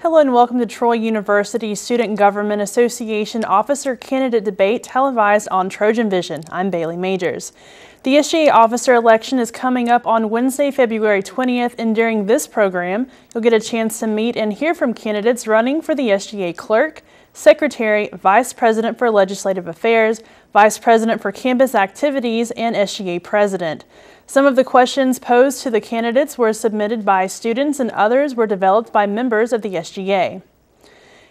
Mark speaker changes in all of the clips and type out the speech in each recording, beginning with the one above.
Speaker 1: Hello and welcome to Troy University Student Government Association Officer Candidate Debate televised on Trojan Vision. I'm Bailey Majors. The SGA officer election is coming up on Wednesday, February 20th, and during this program, you'll get a chance to meet and hear from candidates running for the SGA Clerk, Secretary, Vice President for Legislative Affairs, Vice President for Campus Activities, and SGA President. Some of the questions posed to the candidates were submitted by students and others were developed by members of the SGA.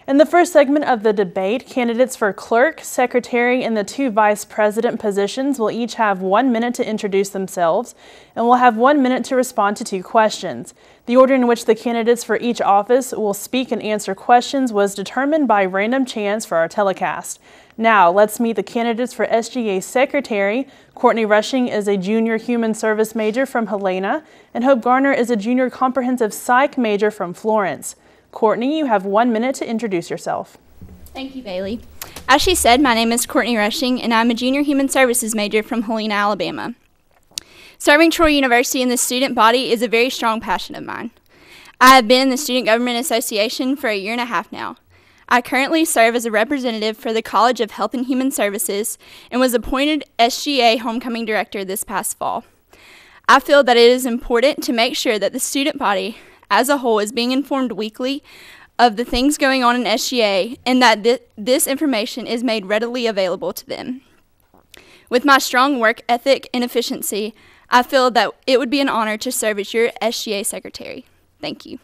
Speaker 1: In the first segment of the debate, candidates for clerk, secretary, and the two vice president positions will each have 1 minute to introduce themselves and will have 1 minute to respond to two questions. The order in which the candidates for each office will speak and answer questions was determined by random chance for our telecast. Now, let's meet the candidates for SGA Secretary. Courtney Rushing is a junior human service major from Helena, and Hope Garner is a junior comprehensive psych major from Florence. Courtney, you have 1 minute to introduce yourself.
Speaker 2: Thank you, Bailey. As she said, my name is Courtney Rushing, and I'm a junior human services major from Helena, Alabama. Serving Troy University in the student body is a very strong passion of mine. I have been in the Student Government Association for 1.5 years now. I currently serve as a representative for the College of Health and Human Services and was appointed SGA Homecoming Director this past fall. I feel that it is important to make sure that the student body as a whole is being informed weekly of the things going on in SGA and that this information is made readily available to them. With my strong work ethic and efficiency, I feel that it would be an honor to serve as your SGA Secretary. Thank you.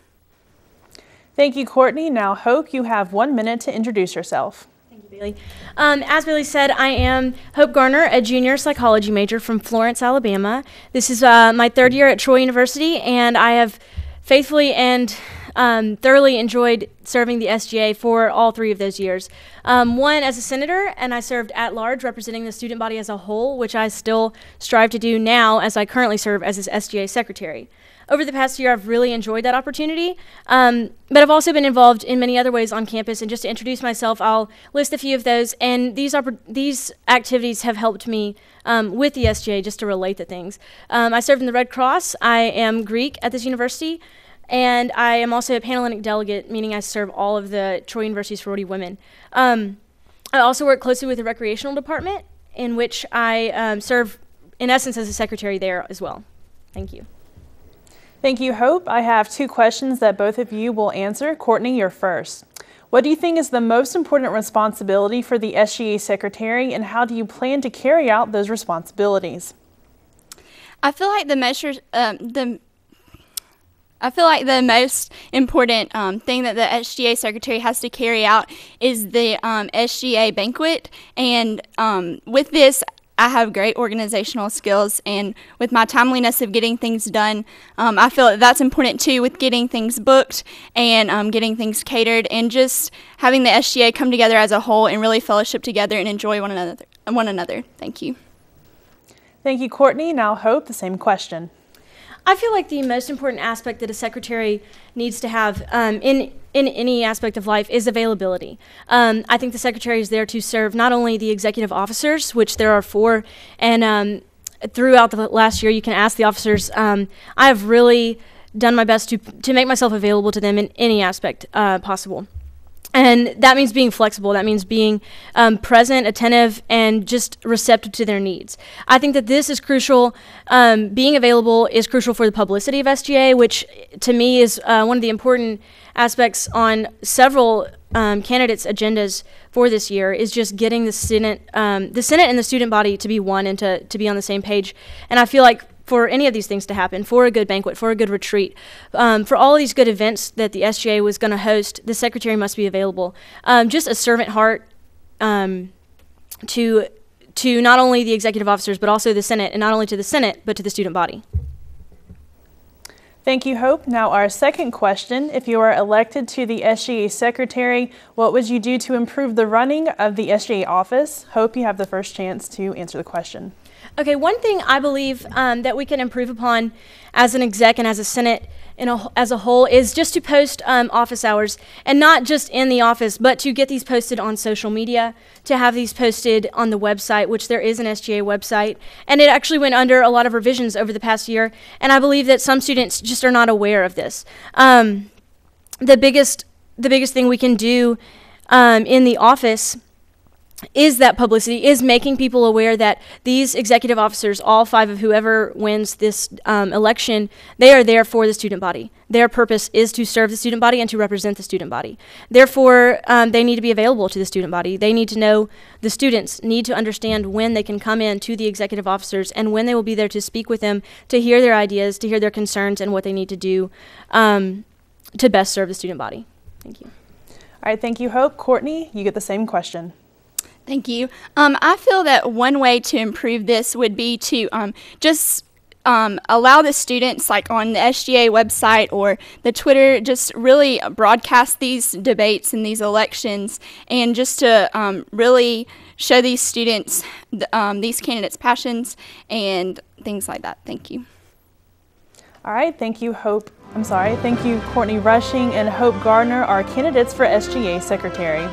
Speaker 1: Thank you, Courtney. Now, Hope, you have 1 minute to introduce yourself.
Speaker 3: Thank you, Bailey. As Bailey said, I am Hope Garner, a junior psychology major from Florence, Alabama. This is my third year at Troy University, and I have faithfully and thoroughly enjoyed serving the SGA for all 3 of those years. One as a senator, and I served at large representing the student body as a whole, which I still strive to do now as I currently serve as its SGA Secretary. Over the past year, I've really enjoyed that opportunity, but I've also been involved in many other ways on campus, and just to introduce myself, I'll list a few of those, and these activities have helped me with the SGA just to relate to things. I served in the Red Cross. I am Greek at this university, and I am also a Panhellenic delegate, meaning I serve all of the Troy University sorority women. I also work closely with the recreational department, in which I serve, in essence, as a secretary there as well. Thank you.
Speaker 1: Thank you, Hope. I have 2 questions that both of you will answer. Courtney, you're first. What do you think is the most important responsibility for the SGA Secretary, and how do you plan to carry out those responsibilities?
Speaker 2: I feel like the most important thing that the SGA Secretary has to carry out is the SGA banquet, and with this, I have great organizational skills, and with my timeliness of getting things done, I feel that that's important too, with getting things booked and getting things catered, and just having the SGA come together as a whole and really fellowship together and enjoy one another. Thank you.
Speaker 1: Thank you, Courtney. Now, Hope, the same question.
Speaker 3: I feel like the most important aspect that a secretary needs to have in any aspect of life is availability. I think the secretary is there to serve not only the executive officers, which there are 4, and throughout the last year you can ask the officers. I have really done my best to make myself available to them in any aspect possible. And that means being flexible. That means being present, attentive, and just receptive to their needs. I think that this is crucial. Being available is crucial for the publicity of SGA, which to me is one of the important aspects on several candidates' agendas for this year, is just getting the Senate and the student body to be one and to be on the same page. And I feel like for any of these things to happen, for a good banquet, for a good retreat, for all of these good events that the SGA was going to host, the secretary must be available. Just a servant heart to not only the executive officers, but also the Senate, and not only to the Senate, but to the student body.
Speaker 1: Thank you, Hope. Now, our second question: if you are elected to the SGA Secretary, what would you do to improve the running of the SGA office? Hope, you have the first chance to answer the question.
Speaker 3: Okay, one thing I believe that we can improve upon as an exec and as a Senate as a whole is just to post office hours, and not just in the office, but to get these posted on social media, to have these posted on the website, which there is an SGA website, and it actually went under a lot of revisions over the past year, and I believe that some students just are not aware of this. The biggest the biggest thing we can do in the office is that publicity, is making people aware that these executive officers, all 5 of whoever wins this election, they are there for the student body. Their purpose is to serve the student body and to represent the student body. Therefore, they need to be available to the student body. They need to know, the students need to understand when they can come in to the executive officers and when they will be there to speak with them, to hear their ideas, to hear their concerns and what they need to do to best serve the student body. Thank you.
Speaker 1: All right, thank you, Hope. Courtney, you get the same question.
Speaker 2: Thank you. I feel that one way to improve this would be to just allow the students, like on the SGA website or the Twitter, just really broadcast these debates and these elections, and just to really show these students these candidates' passions and things like that. Thank you.
Speaker 1: All right, thank you, Thank you, Courtney Rushing and Hope Gardner, our candidates for SGA Secretary.